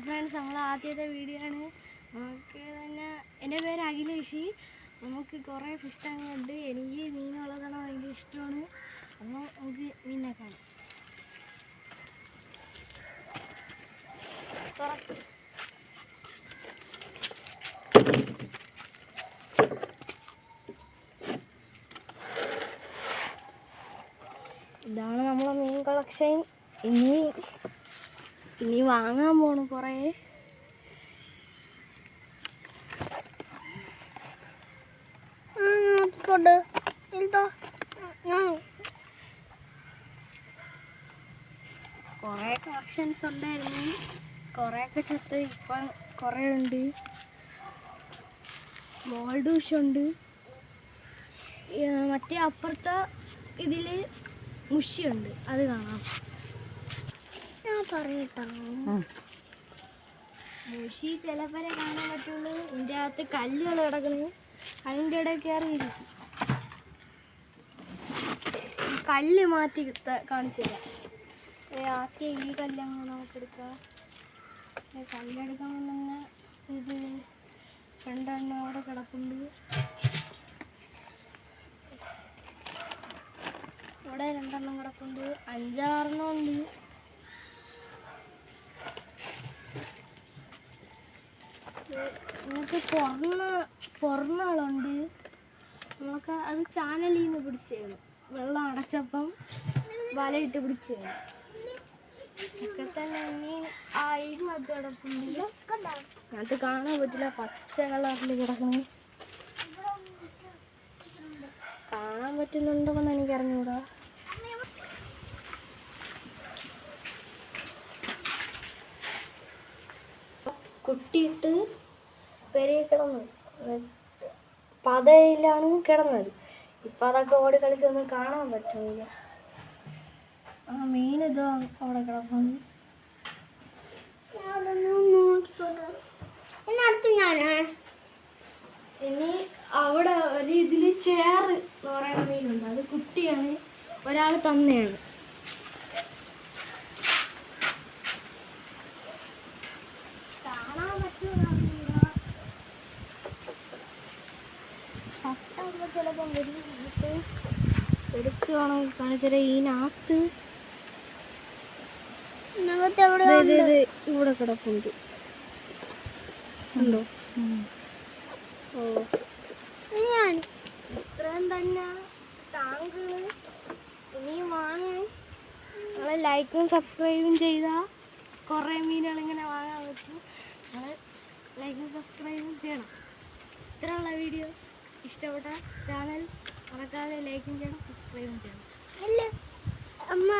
Friends, നമ്മൾ ആദ്യത്തെ video ആണ്. നമുക്ക് തന്നെ എൻ്റെ പേര് അഖിലേഷ്. നമുക്ക് കുറേ ഫിഷ് ടാങ്ക് ഉണ്ട്. എനിക്ക് മീൻ വളർത്തണം ഭയങ്കര ഇഷ്ടമാണ്. അപ്പോൾ നമുക്ക് മീനിനെ കാണാം. ഇതാണ് നമ്മളെ മീൻ കളക്ഷൻ. ഇനി വാങ്ങാൻ പോണു കുറേ. കുറേ കളക്ഷൻസ് ഉണ്ടായിരുന്നു. കുറേയൊക്കെ ചത്ത് ഇപ്പം കുറേ ഉണ്ട്. ഗോൾഡ് ഫിഷ് ഉണ്ട്. മറ്റേ അപ്പുറത്തെ ഇതിൽ മുഷിയുണ്ട്, അത് കാണാം. ഞാൻ പറയട്ടോ, മുഷി ചിലപ്പോഴേ കാണാൻ പറ്റുള്ളൂ. ഇതിൻ്റെ അകത്ത് കല്ലുകൾ കിടക്കുന്നത്, അതിൻ്റെ ഇടയിൽ കയറിയിരിക്കും. കല്ല് മാറ്റി കാണിച്ചു തരാം. ആദ്യം ഈ കല്ലങ്ങ് നമുക്കെടുക്കാം. കല്ലെടുക്കുമ്പോൾ തന്നെ ഇത് രണ്ടെണ്ണം അവിടെ കിടപ്പുണ്ട്. ഇവിടെ രണ്ടെണ്ണം കിടപ്പുണ്ട്. 5-6 ഉണ്ട്. നമുക്ക് പൊറണകളുണ്ട്. നമുക്ക് അത് ചാനലിൽ നിന്ന് പിടിച്ചാണ്. വെള്ളം അടച്ചപ്പം വലയിട്ട് പിടിച്ചാണ്. ഒക്കെ തന്നെ ഇനി ഇതിനകത്ത് കിടപ്പുണ്ട്. അത് കാണാൻ പറ്റില്ല, പച്ച കളറിൽ കിടക്കുന്നു. കാണാൻ പറ്റുന്നുണ്ടോന്ന് എനിക്കറിഞ്ഞൂടാ. കുട്ടിയിട്ട് പെരയെ കിടന്നു, പതയിലാണ് കിടന്നത്. ഇപ്പം അതൊക്കെ ഓടി കളിച്ചൊന്നും കാണാൻ പറ്റുന്നില്ല. ആ മീൻ ഇതോ അവിടെ കിടക്കുന്നു. ഇനി അവിടെ ഒരു ഇതിൽ ചേറ് എന്ന് പറയുന്ന മീനുണ്ട്. അത് കുട്ടിയാണ്, ഒരാൾ തന്നെയാണ്. കാണാൻ പറ്റുന്ന പട്ടാകുമ്പോൾ ചിലപ്പം വരും. എടുക്കുകയാണെങ്കിൽ കാണിച്ചാൽ ഇതിനകത്ത് ഇവിടെ കിടപ്പുണ്ട്. ഉണ്ടോ? ഓ, ഞാൻ ഇത്രയും തന്നെ ടാങ്കുകൾ ഇനിയും വാങ്ങാൻ. നിങ്ങൾ ലൈക്കും സബ്സ്ക്രൈബും ചെയ്താൽ കുറേ മീനുകൾ ഇങ്ങനെ വാങ്ങാൻ പറ്റും. നിങ്ങൾ ലൈക്കും സബ്സ്ക്രൈബും ചെയ്യണം. ഇത്രയുള്ള വീഡിയോ ഇഷ്ടപ്പെട്ട ചാനൽ മറക്കാതെ ലൈക്കും ചെയ്യണം, സബ്സ്ക്രൈബും ചെയ്യണം. അമ്മ